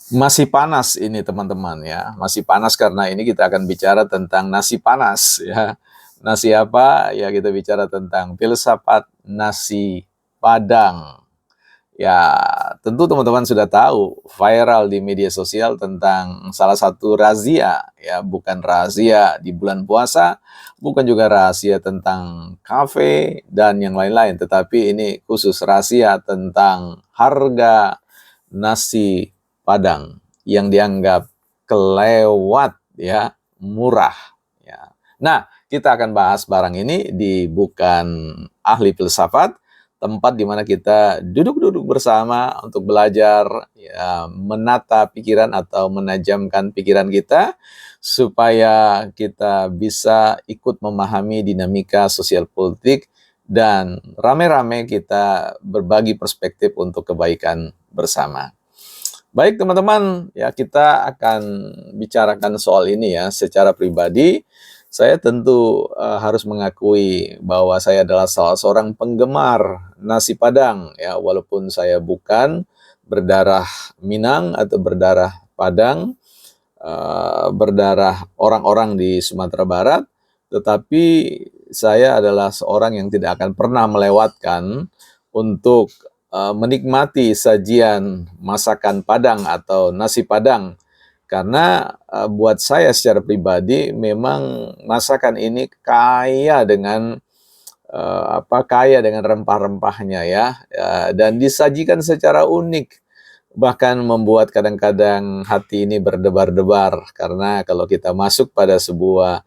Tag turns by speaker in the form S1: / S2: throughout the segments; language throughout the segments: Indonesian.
S1: Masih panas ini teman-teman ya, masih panas karena ini kita akan bicara tentang nasi panas ya. Nasi apa? Ya kita bicara tentang filsafat nasi Padang. Ya, tentu teman-teman sudah tahu viral di media sosial tentang salah satu razia ya, bukan rahasia di bulan puasa, bukan juga rahasia tentang kafe dan yang lain-lain, tetapi ini khusus rahasia tentang harga nasi Padang yang dianggap kelewat ya, murah ya. Nah, kita akan bahas barang ini di Bukan Ahli Filsafat, tempat di mana kita duduk-duduk bersama untuk belajar ya, menata pikiran atau menajamkan pikiran kita supaya kita bisa ikut memahami dinamika sosial politik dan rame-rame kita berbagi perspektif untuk kebaikan bersama. Baik teman-teman, ya kita akan bicarakan soal ini ya secara pribadi. Saya tentu harus mengakui bahwa saya adalah salah seorang penggemar nasi Padang ya, walaupun saya bukan berdarah Minang atau berdarah Padang, berdarah orang-orang di Sumatera Barat, tetapi saya adalah seorang yang tidak akan pernah melewatkan untuk menikmati sajian masakan Padang atau nasi Padang. Karena buat saya secara pribadi memang masakan ini kaya dengan kaya dengan rempah-rempahnya ya, dan disajikan secara unik. Bahkan membuat kadang-kadang hati ini berdebar-debar karena kalau kita masuk pada sebuah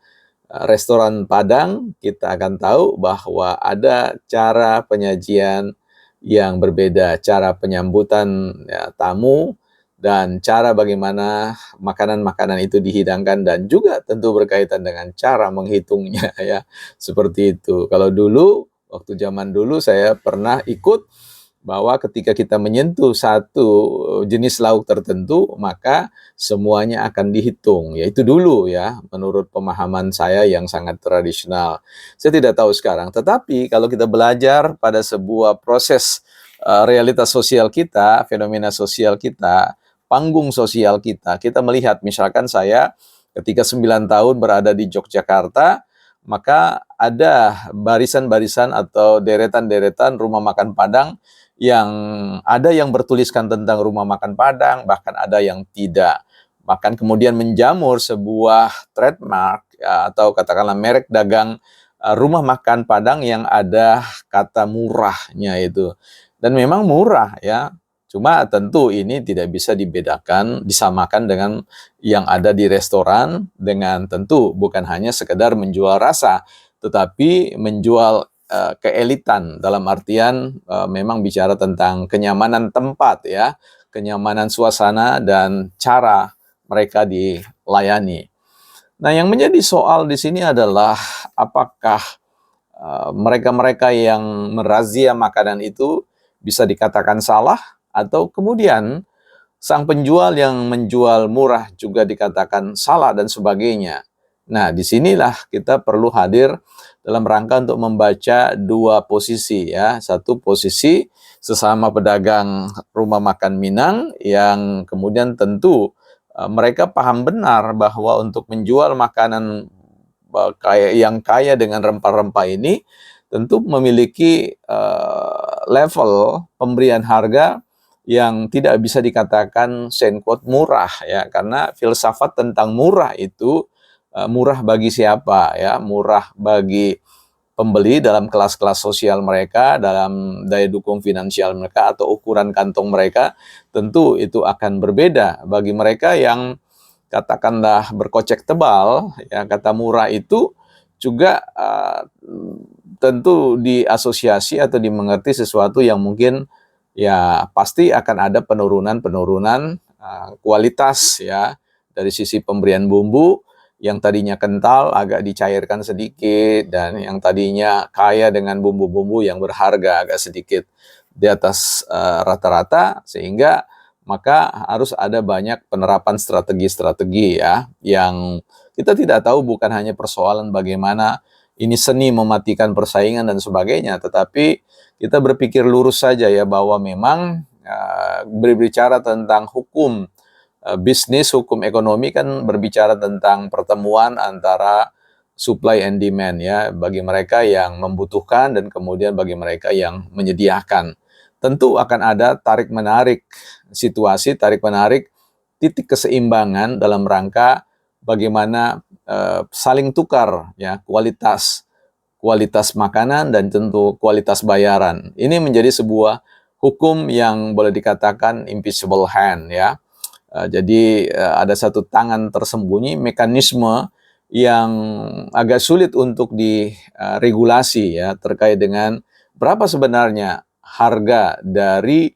S1: restoran Padang, kita akan tahu bahwa ada cara penyajian yang berbeda, cara penyambutan ya, tamu, dan cara bagaimana makanan-makanan itu dihidangkan dan juga tentu berkaitan dengan cara menghitungnya ya, seperti itu. Kalau dulu, waktu zaman dulu saya pernah ikut bahwa ketika kita menyentuh satu jenis lauk tertentu, maka semuanya akan dihitung. Ya itu dulu ya, menurut pemahaman saya yang sangat tradisional. Saya tidak tahu sekarang, tetapi kalau kita belajar pada sebuah proses realitas sosial kita, fenomena sosial kita, panggung sosial kita, kita melihat misalkan saya ketika 9 tahun berada di Yogyakarta, maka ada barisan-barisan atau deretan-deretan rumah makan Padang yang ada yang bertuliskan tentang rumah makan Padang, bahkan ada yang tidak. Bahkan kemudian menjamur sebuah trademark ya, atau katakanlah merek dagang rumah makan Padang yang ada kata murahnya itu. Dan memang murah ya. Cuma tentu ini tidak bisa dibedakan, disamakan dengan yang ada di restoran dengan tentu bukan hanya sekedar menjual rasa, tetapi menjual keelitan dalam artian memang bicara tentang kenyamanan tempat ya, kenyamanan suasana dan cara mereka dilayani. Nah, yang menjadi soal di sini adalah apakah mereka-mereka yang merazia makanan itu bisa dikatakan salah atau kemudian sang penjual yang menjual murah juga dikatakan salah dan sebagainya. Nah, disinilah kita perlu hadir dalam rangka untuk membaca dua posisi ya. Satu posisi sesama pedagang rumah makan Minang yang kemudian tentu mereka paham benar bahwa untuk menjual makanan yang kaya dengan rempah-rempah ini tentu memiliki level pemberian harga yang tidak bisa dikatakan quote murah ya, karena filsafat tentang murah itu murah bagi siapa ya, murah bagi pembeli dalam kelas-kelas sosial mereka, dalam daya dukung finansial mereka atau ukuran kantong mereka, tentu itu akan berbeda. Bagi mereka yang katakanlah berkocek tebal ya, kata murah itu juga tentu diasosiasi atau dimengerti sesuatu yang mungkin ya pasti akan ada penurunan-penurunan kualitas ya, dari sisi pemberian bumbu yang tadinya kental agak dicairkan sedikit, dan yang tadinya kaya dengan bumbu-bumbu yang berharga agak sedikit di atas rata-rata, sehingga maka harus ada banyak penerapan strategi-strategi ya, yang kita tidak tahu bukan hanya persoalan bagaimana ini seni mematikan persaingan dan sebagainya, tetapi kita berpikir lurus saja ya bahwa memang berbicara tentang hukum bisnis, hukum ekonomi kan berbicara tentang pertemuan antara supply and demand ya, bagi mereka yang membutuhkan dan kemudian bagi mereka yang menyediakan. Tentu akan ada tarik-menarik situasi, tarik-menarik titik keseimbangan dalam rangka bagaimana saling tukar ya kualitas makanan dan tentu kualitas bayaran. Ini menjadi sebuah hukum yang boleh dikatakan invisible hand ya. Jadi ada satu tangan tersembunyi, mekanisme yang agak sulit untuk diregulasi ya, terkait dengan berapa sebenarnya harga dari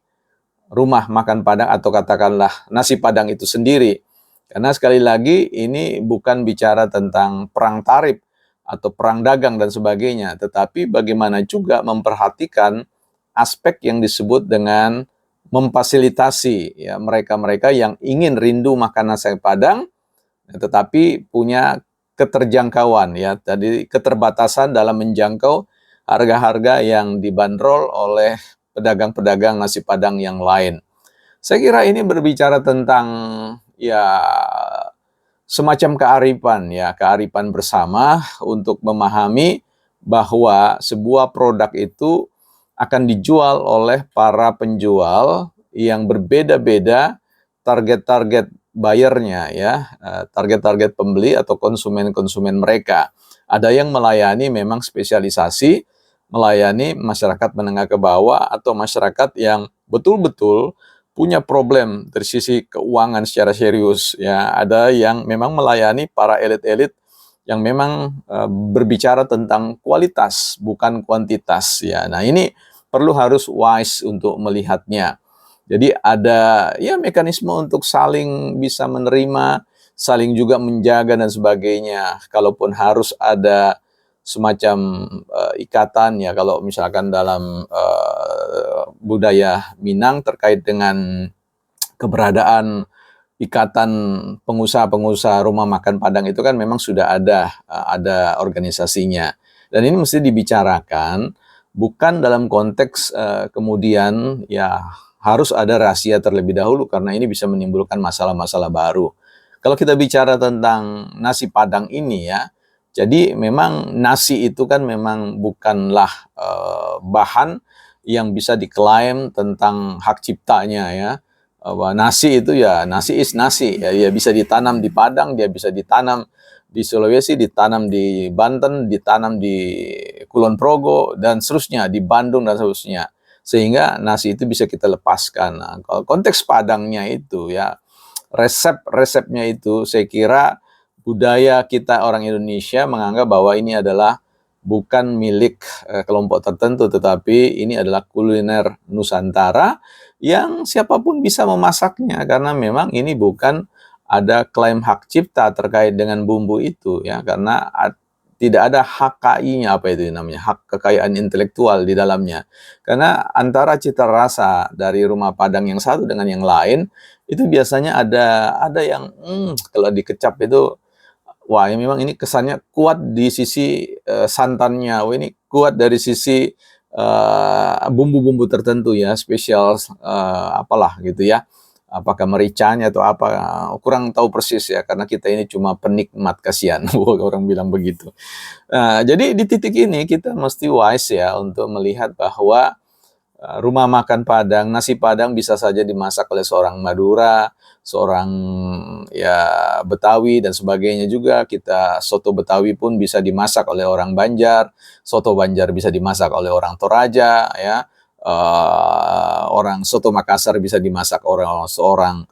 S1: rumah makan Padang atau katakanlah nasi Padang itu sendiri. Karena sekali lagi ini bukan bicara tentang perang tarif atau perang dagang dan sebagainya, tetapi bagaimana juga memperhatikan aspek yang disebut dengan memfasilitasi ya mereka-mereka yang ingin rindu makan nasi Padang tetapi punya keterjangkauan ya, tadi keterbatasan dalam menjangkau harga-harga yang dibanderol oleh pedagang-pedagang nasi Padang yang lain. Saya kira ini berbicara tentang ya semacam kearifan ya, kearifan bersama untuk memahami bahwa sebuah produk itu akan dijual oleh para penjual yang berbeda-beda target-target buyernya ya, target-target pembeli atau konsumen-konsumen mereka. Ada yang melayani memang spesialisasi, melayani masyarakat menengah ke bawah atau masyarakat yang betul-betul punya problem dari sisi keuangan secara serius ya. Ada yang memang melayani para elit-elit yang memang berbicara tentang kualitas bukan kuantitas ya. Nah, ini harus wise untuk melihatnya. Jadi ada ya mekanisme untuk saling bisa menerima, saling juga menjaga dan sebagainya. Kalaupun harus ada semacam ikatan ya, kalau misalkan dalam budaya Minang terkait dengan keberadaan ikatan pengusaha-pengusaha rumah makan Padang itu kan memang sudah ada organisasinya. Dan ini mesti dibicarakan bukan dalam konteks kemudian ya harus ada rahasia terlebih dahulu karena ini bisa menimbulkan masalah-masalah baru. Kalau kita bicara tentang nasi Padang ini ya, jadi memang nasi itu kan memang bukanlah bahan yang bisa diklaim tentang hak ciptanya ya. Nasi itu ya nasi is nasi ya, dia bisa ditanam di Padang, dia bisa ditanam di Sulawesi, ditanam di Banten, ditanam di Kulon Progo dan seterusnya, di Bandung dan seterusnya, sehingga nasi itu bisa kita lepaskan. Nah, kalau konteks Padangnya itu ya resep-resepnya itu saya kira budaya kita orang Indonesia menganggap bahwa ini adalah bukan milik kelompok tertentu, tetapi ini adalah kuliner Nusantara yang siapapun bisa memasaknya karena memang ini bukan ada klaim hak cipta terkait dengan bumbu itu ya, karena tidak ada HKI-nya, apa itu namanya, hak kekayaan intelektual di dalamnya. Karena antara cita rasa dari rumah Padang yang satu dengan yang lain itu biasanya ada yang kalau dikecap itu wah, ya memang ini kesannya kuat di sisi santannya. Wah, ini kuat dari sisi bumbu-bumbu tertentu ya, spesial apalah gitu ya. Apakah mericanya atau apa, kurang tahu persis ya, karena kita ini cuma penikmat, kasihan orang bilang begitu. Jadi di titik ini kita mesti wise ya untuk melihat bahwa rumah makan Padang, nasi Padang bisa saja dimasak oleh seorang Madura, seorang ya Betawi dan sebagainya juga. Kita soto Betawi pun bisa dimasak oleh orang Banjar, soto Banjar bisa dimasak oleh orang Toraja, ya. Orang soto Makassar bisa dimasak orang seorang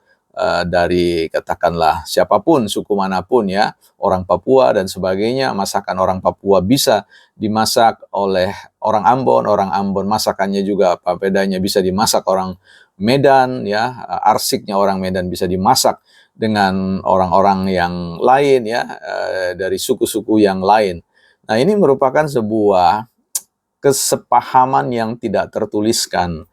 S1: dari katakanlah siapapun suku manapun ya, orang Papua dan sebagainya. Masakan orang Papua bisa dimasak oleh orang Ambon masakannya juga apa bedanya bisa dimasak orang Medan ya, arsiknya orang Medan bisa dimasak dengan orang-orang yang lain ya, dari suku-suku yang lain. Nah, ini merupakan sebuah kesepahaman yang tidak tertuliskan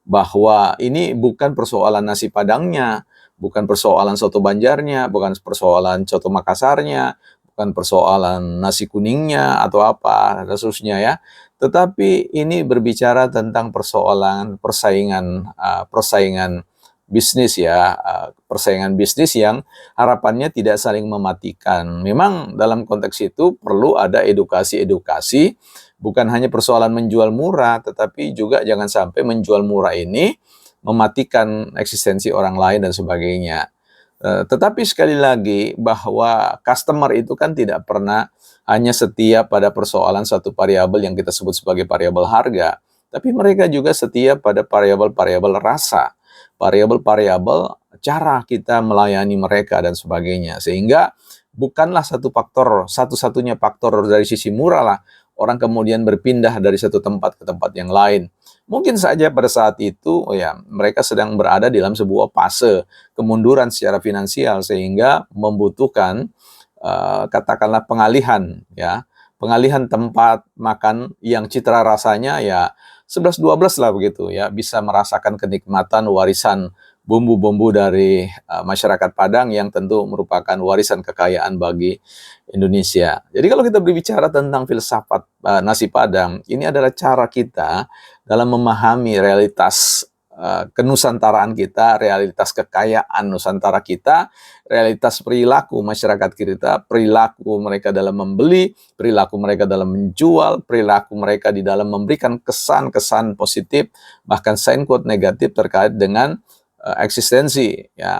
S1: bahwa ini bukan persoalan nasi Padangnya, bukan persoalan soto Banjarnya, bukan persoalan soto Makassarnya, bukan persoalan nasi kuningnya atau apa dan seterusnya ya. Tetapi ini berbicara tentang persoalan persaingan bisnis ya, persaingan bisnis yang harapannya tidak saling mematikan. Memang dalam konteks itu perlu ada edukasi-edukasi, bukan hanya persoalan menjual murah, tetapi juga jangan sampai menjual murah ini mematikan eksistensi orang lain dan sebagainya. Tetapi sekali lagi bahwa customer itu kan tidak pernah hanya setia pada persoalan satu variabel yang kita sebut sebagai variabel harga, tapi mereka juga setia pada variabel-variabel rasa, variabel-variabel cara kita melayani mereka dan sebagainya. Sehingga bukanlah satu-satunya faktor dari sisi murah lah orang kemudian berpindah dari satu tempat ke tempat yang lain. Mungkin saja pada saat itu ya mereka sedang berada dalam sebuah fase kemunduran secara finansial sehingga membutuhkan katakanlah pengalihan tempat makan yang citra rasanya ya 11-12 lah begitu ya, bisa merasakan kenikmatan warisan bumbu-bumbu dari masyarakat Padang yang tentu merupakan warisan kekayaan bagi Indonesia. Jadi kalau kita berbicara tentang filsafat nasi Padang, ini adalah cara kita dalam memahami realitas kenusantaraan kita, realitas kekayaan Nusantara kita, realitas perilaku masyarakat kita, perilaku mereka dalam membeli, perilaku mereka dalam menjual, perilaku mereka di dalam memberikan kesan-kesan positif, bahkan sign quote negatif terkait dengan eksistensi ya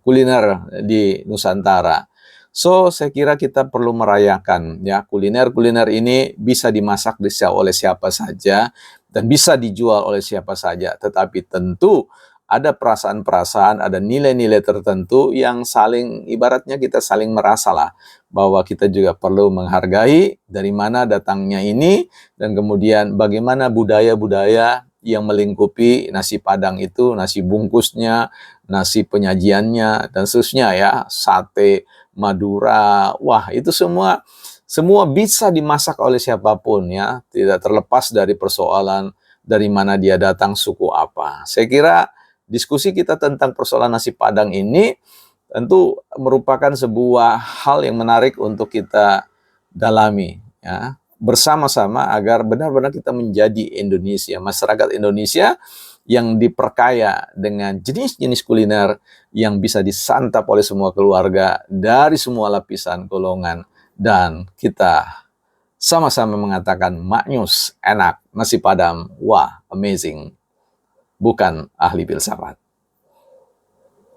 S1: kuliner di Nusantara. So, saya kira kita perlu merayakan ya kuliner-kuliner ini bisa dimasak oleh siapa saja dan bisa dijual oleh siapa saja, tetapi tentu ada perasaan-perasaan, ada nilai-nilai tertentu yang saling, ibaratnya kita saling merasa lah bahwa kita juga perlu menghargai dari mana datangnya ini dan kemudian bagaimana budaya-budaya yang melingkupi nasi Padang itu, nasi bungkusnya, nasi penyajiannya, dan seterusnya ya, sate, Madura, wah itu semua bisa dimasak oleh siapapun ya, tidak terlepas dari persoalan dari mana dia datang, suku apa. Saya kira diskusi kita tentang persoalan nasi Padang ini tentu merupakan sebuah hal yang menarik untuk kita dalami ya, bersama-sama agar benar-benar kita menjadi Indonesia, masyarakat Indonesia yang diperkaya dengan jenis-jenis kuliner yang bisa disantap oleh semua keluarga dari semua lapisan golongan. Dan kita sama-sama mengatakan maknyus, enak, nasi Padang, wah, amazing. Bukan ahli filsafat.